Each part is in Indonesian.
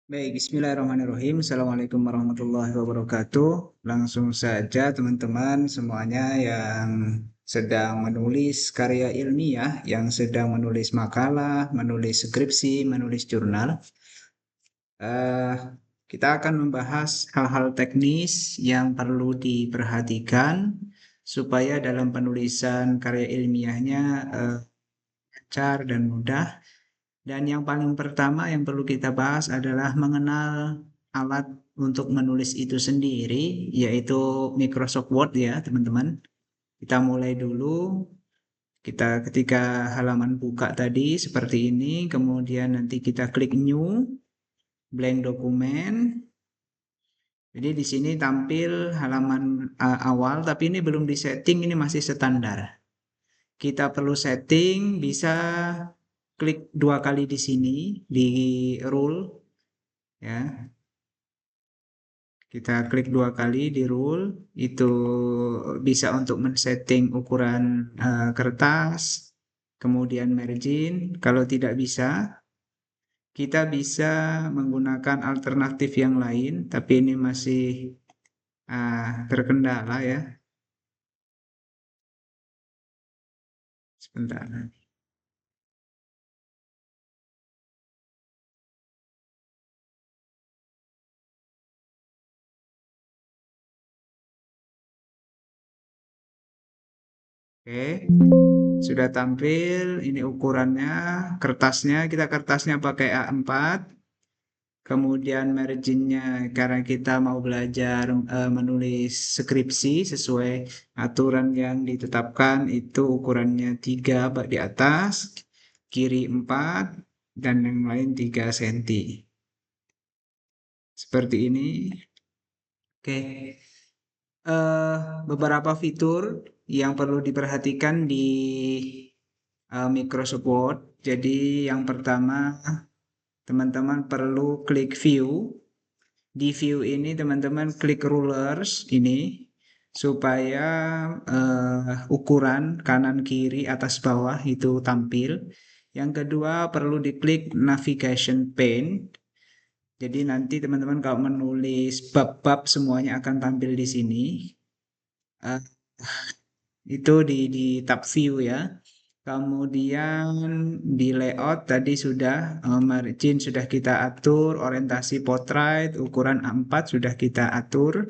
Baik, bismillahirrahmanirrahim. Assalamualaikum warahmatullahi wabarakatuh. Langsung saja teman-teman semuanya yang sedang menulis karya ilmiah, yang sedang menulis makalah, menulis skripsi, menulis jurnal. eh, kita akan membahas hal-hal teknis yang perlu diperhatikan supaya dalam penulisan karya ilmiahnya lancar dan mudah. Dan yang paling pertama yang perlu kita bahas adalah mengenal alat untuk menulis itu sendiri, yaitu Microsoft Word ya, teman-teman. Kita mulai dulu. Kita ketika halaman buka tadi seperti ini, kemudian nanti kita klik New, blank dokumen. Jadi di sini tampil halaman awal, tapi ini belum disetting, ini masih standar. Kita perlu setting, bisa klik dua kali di sini, di rule, ya. Kita klik dua kali di rule, itu bisa untuk men-setting ukuran kertas, kemudian margin. Kalau tidak bisa, kita bisa menggunakan alternatif yang lain, tapi ini masih terkendala ya. Sebentar. Oke, sudah tampil. Ini ukurannya, kertasnya. Kita kertasnya pakai A4. Kemudian marginnya karena kita mau belajar menulis skripsi sesuai aturan yang ditetapkan itu ukurannya 3 bak di atas, kiri 4 dan yang lain 3 cm. Seperti ini. Oke. Beberapa fitur yang perlu diperhatikan di Microsoft Word. Jadi yang pertama teman-teman perlu klik view. Di view ini teman-teman klik rulers ini supaya ukuran kanan kiri atas bawah itu tampil. Yang kedua perlu diklik navigation pane. Jadi nanti teman-teman kalau menulis bab-bab semuanya akan tampil di sini. Eh, itu di tab view ya. Kemudian di layout tadi sudah margin sudah kita atur, orientasi portrait, ukuran A4 sudah kita atur.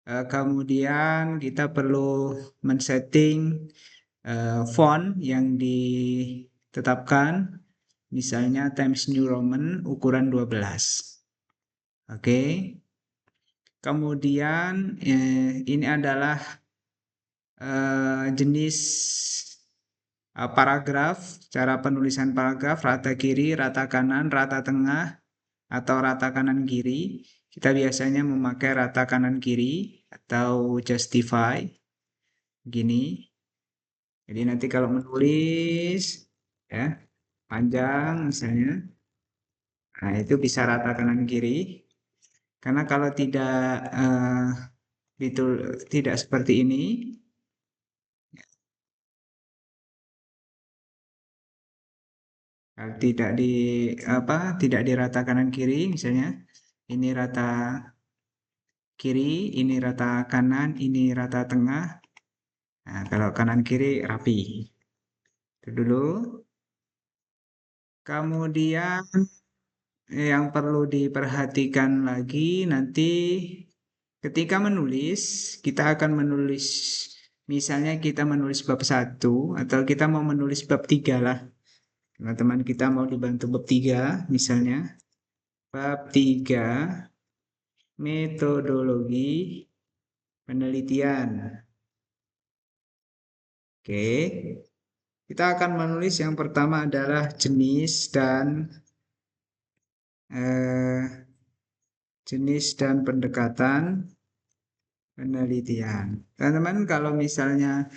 Kemudian kita perlu men-setting font yang ditetapkan, misalnya Times New Roman ukuran 12. Oke. Kemudian ini adalah jenis paragraf, cara penulisan paragraf, rata kiri, rata kanan, rata tengah, atau rata kanan kiri. Kita biasanya memakai rata kanan kiri atau justify gini. Jadi nanti kalau menulis ya panjang misalnya, nah itu bisa rata kanan kiri. Karena kalau tidak itu tidak seperti ini, tidak di apa tidak di rata kanan kiri misalnya ini rata kiri, ini rata kanan, ini rata tengah. Nah, kalau kanan kiri rapi. Itu dulu. Kemudian yang perlu diperhatikan lagi nanti ketika menulis, kita akan menulis misalnya kita menulis bab satu atau kita mau menulis bab 3 lah. Teman-teman kita mau dibantu bab 3 misalnya. Bab 3 metodologi penelitian. Oke. Kita akan menulis yang pertama adalah eh, jenis dan pendekatan penelitian. Teman-teman kalau misalnya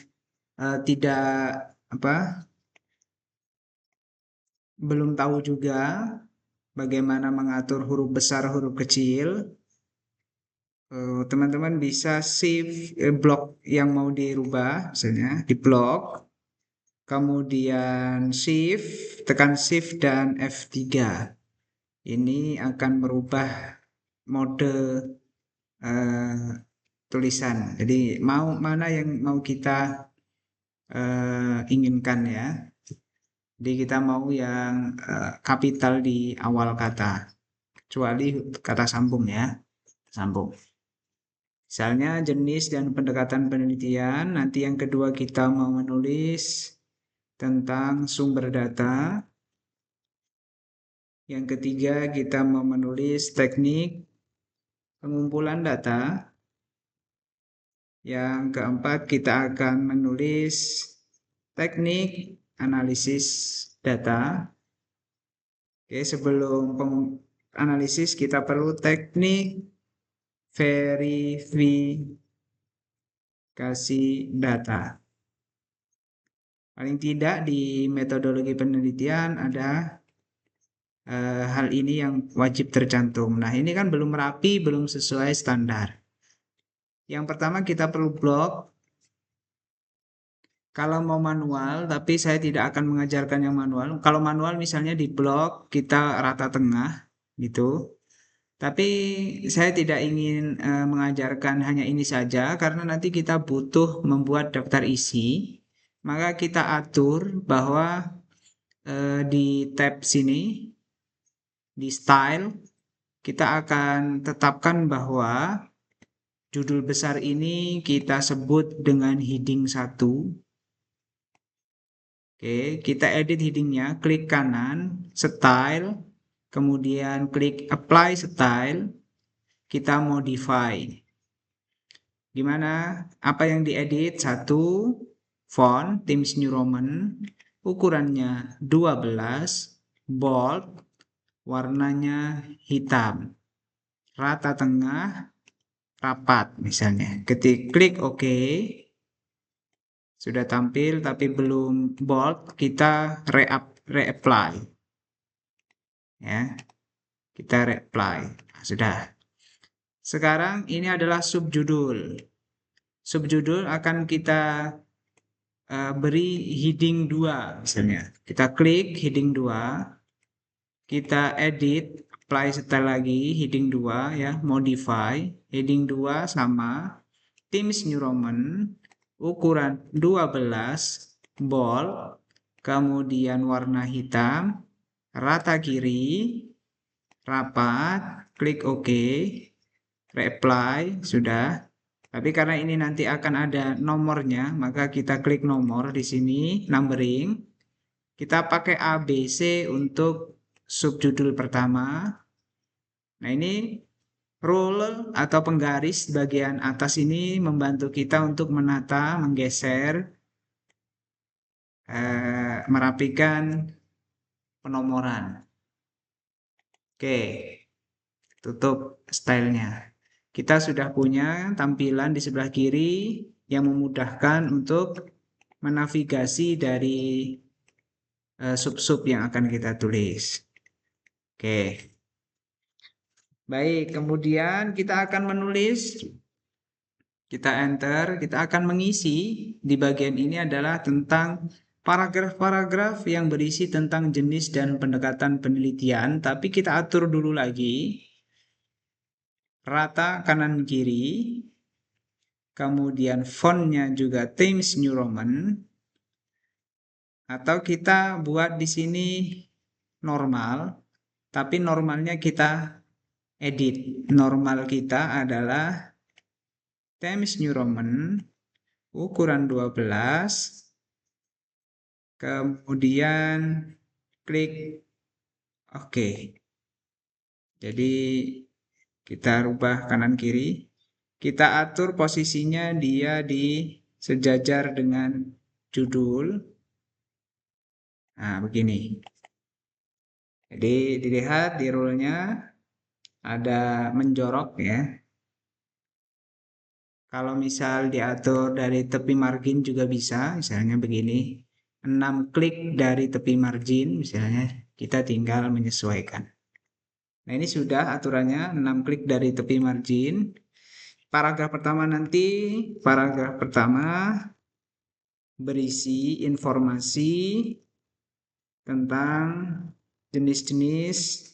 tidak apa belum tahu juga bagaimana mengatur huruf besar huruf kecil, teman-teman bisa save blok yang mau dirubah, misalnya di blok, kemudian shift, tekan shift dan F3. ini akan merubah mode tulisan. Jadi mana yang mau kita inginkan ya. Jadi kita mau yang kapital di awal kata, kecuali kata sambung ya, sambung. Misalnya jenis dan pendekatan penelitian, nanti yang kedua kita mau menulis tentang sumber data. Yang ketiga kita mau menulis teknik pengumpulan data. Yang keempat kita akan menulis teknik analisis data. Oke, sebelum analisis kita perlu teknik verifikasi data. Paling tidak di metodologi penelitian ada hal ini yang wajib tercantum. Nah, ini kan belum rapi, belum sesuai standar. Yang pertama kita perlu blok. Kalau mau manual, tapi saya tidak akan mengajarkan yang manual. Kalau manual misalnya di blok kita rata tengah gitu. Tapi saya tidak ingin mengajarkan hanya ini saja karena nanti kita butuh membuat daftar isi. Maka kita atur bahwa di tab sini di style kita akan tetapkan bahwa judul besar ini kita sebut dengan heading 1. Oke, kita edit headingnya, klik kanan, style, kemudian klik apply style, kita modify. Gimana? Apa yang diedit? 1, font, Times New Roman, ukurannya 12, bold, warnanya hitam, rata tengah, rapat misalnya. Klik OK. Sudah tampil tapi belum bold, kita reapply. Ya. Kita reapply. Nah, sudah. Sekarang ini adalah subjudul. Subjudul akan kita beri heading 2 misalnya. Kita klik heading 2. Kita edit, apply style lagi, heading 2 ya, modify. Heading 2 sama, Times New Roman, ukuran 12, bold, kemudian warna hitam, rata kiri, rapat, klik OK, reply, sudah. Tapi karena ini nanti akan ada nomornya, maka kita klik nomor di sini, numbering. Kita pakai ABC untuk subjudul pertama. Nah, ini rule atau penggaris bagian atas ini membantu kita untuk menata, menggeser, merapikan penomoran. Oke, tutup stylenya. Kita sudah punya tampilan di sebelah kiri yang memudahkan untuk menavigasi dari sub-sub yang akan kita tulis. Oke. Baik, kemudian kita akan menulis, kita enter, kita akan mengisi di bagian ini adalah tentang paragraf-paragraf yang berisi tentang jenis dan pendekatan penelitian, tapi kita atur dulu lagi, rata kanan kiri, kemudian fontnya juga Times New Roman, atau kita buat di sini normal, tapi normalnya kita edit. Normal kita adalah Times New Roman, ukuran 12, kemudian klik OK. Jadi kita rubah kanan kiri, kita atur posisinya dia di sejajar dengan judul. Nah, begini. Jadi dilihat di rule-nya ada menjorok ya. Kalau misal diatur dari tepi margin juga bisa, misalnya begini. 6 klik dari tepi margin misalnya, kita tinggal menyesuaikan. Nah, ini sudah aturannya 6 klik dari tepi margin. Paragraf pertama nanti, paragraf pertama berisi informasi tentang jenis-jenis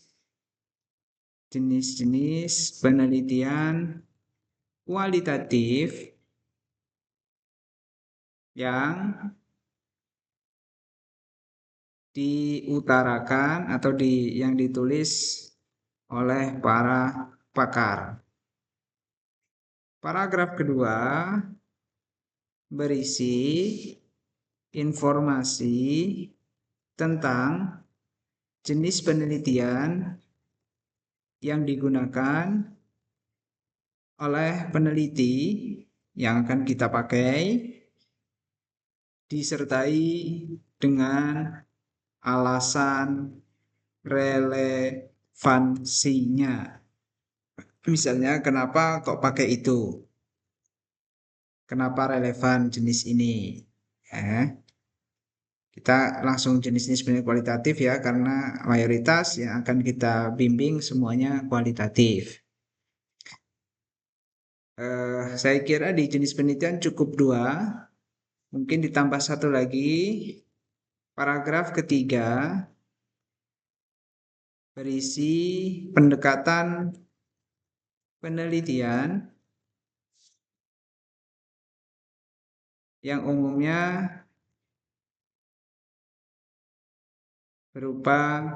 jenis-jenis penelitian kualitatif yang diutarakan atau yang ditulis oleh para pakar. Paragraf kedua berisi informasi tentang jenis penelitian yang digunakan oleh peneliti yang akan kita pakai, disertai dengan alasan relevansinya. Misalnya, kenapa kok pakai itu? Kenapa relevan jenis ini? Kita langsung jenis-jenis penelitian kualitatif ya, karena mayoritas yang akan kita bimbing semuanya kualitatif. Saya kira di jenis penelitian cukup 2, mungkin ditambah 1 lagi. Paragraf ketiga berisi pendekatan penelitian yang umumnya berupa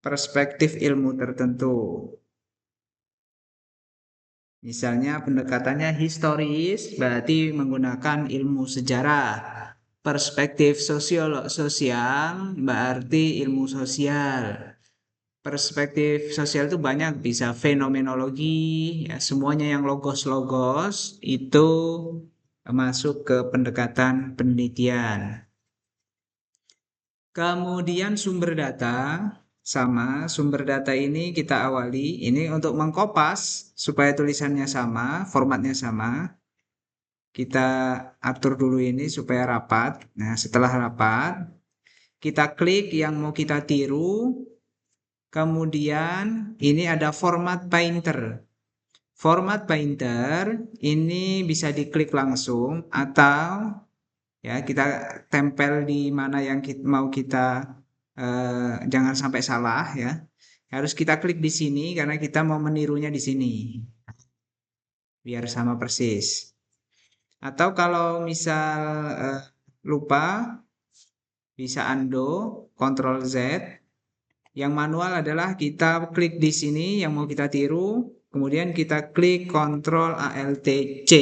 perspektif ilmu tertentu. Misalnya pendekatannya historis, berarti menggunakan ilmu sejarah. Perspektif sosial berarti ilmu sosial. Perspektif sosial itu banyak, bisa fenomenologi, ya, semuanya yang logos-logos itu masuk ke pendekatan penelitian. Kemudian sumber data, sama sumber data ini kita awali, ini untuk mengkopas supaya tulisannya sama, formatnya sama. Kita atur dulu ini supaya rapat. Nah, setelah rapat, kita klik yang mau kita tiru. Kemudian ini ada format painter. Format painter ini bisa diklik langsung atau ya kita tempel di mana yang mau kita, jangan sampai salah ya. Harus kita klik di sini karena kita mau menirunya di sini. Biar sama persis. Atau kalau misal lupa, bisa undo, Ctrl Z. Yang manual adalah kita klik di sini yang mau kita tiru, kemudian kita klik Ctrl Alt C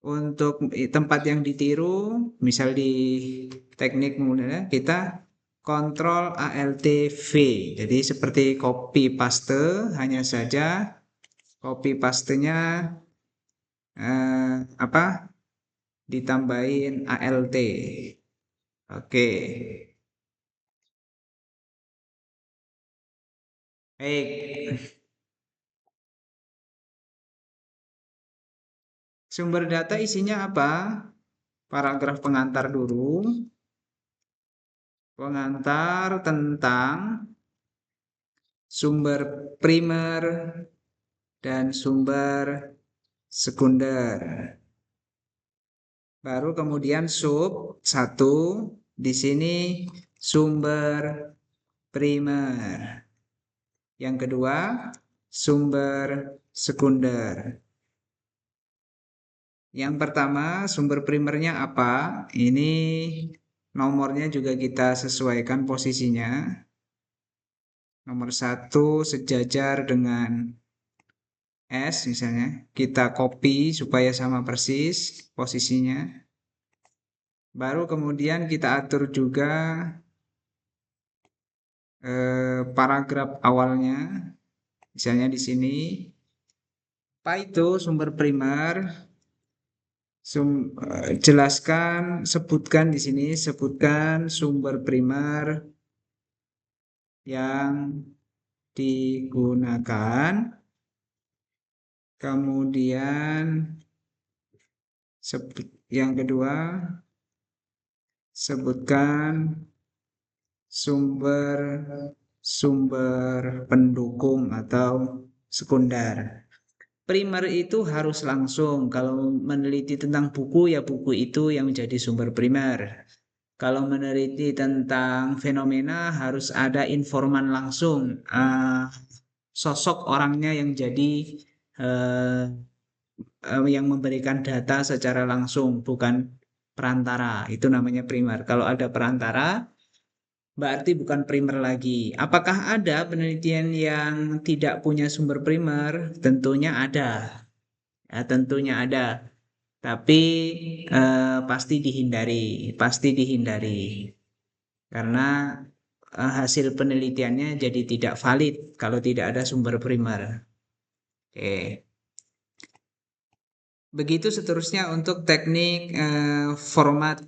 untuk tempat yang ditiru, misal di teknik kemudian kita Ctrl Alt V. Jadi seperti copy paste, hanya saja copy pastenya ditambahin ALT. Oke. Baik. Sumber data isinya apa? Paragraf pengantar dulu. Pengantar tentang sumber primer dan sumber sekunder. Baru kemudian sub 1, di sini sumber primer. Yang kedua, sumber sekunder. Yang pertama, sumber primernya apa? Ini nomornya juga kita sesuaikan posisinya. Nomor 1 sejajar dengan S misalnya. Kita copy supaya sama persis posisinya. Baru kemudian kita atur juga paragraf awalnya. Misalnya di sini. Apa itu sumber primer? Jelaskan, sebutkan di sini, sebutkan sumber primer yang digunakan. Kemudian yang kedua, sebutkan sumber pendukung atau sekunder. Primer itu harus langsung, kalau meneliti tentang buku ya buku itu yang menjadi sumber primer. Kalau meneliti tentang fenomena harus ada informan langsung, sosok orangnya yang jadi eh, yang memberikan data secara langsung, bukan perantara. Itu namanya primer. Kalau ada perantara, berarti bukan primer lagi. Apakah ada penelitian yang tidak punya sumber primer? Tentunya ada. Ya, tentunya ada. Tapi pasti dihindari, pasti dihindari. Karena hasil penelitiannya jadi tidak valid kalau tidak ada sumber primer. Oke. Begitu seterusnya untuk teknik format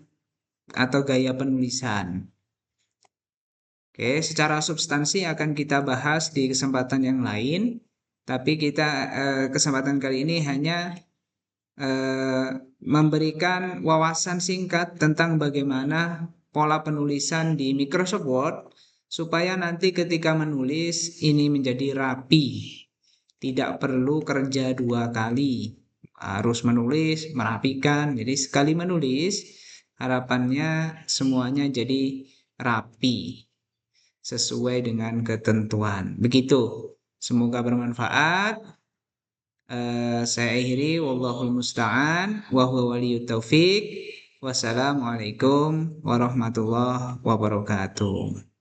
atau gaya penulisan. Oke, secara substansi akan kita bahas di kesempatan yang lain, tapi kita kesempatan kali ini hanya eh, memberikan wawasan singkat tentang bagaimana pola penulisan di Microsoft Word supaya nanti ketika menulis ini menjadi rapi, tidak perlu kerja dua kali, harus menulis, merapikan. Jadi sekali menulis, harapannya semuanya jadi rapi sesuai dengan ketentuan. Begitu. Semoga bermanfaat. Saya akhiri wallahul musta'an wa huwa waliyut taufik. Wassalamualaikum warahmatullahi wabarakatuh.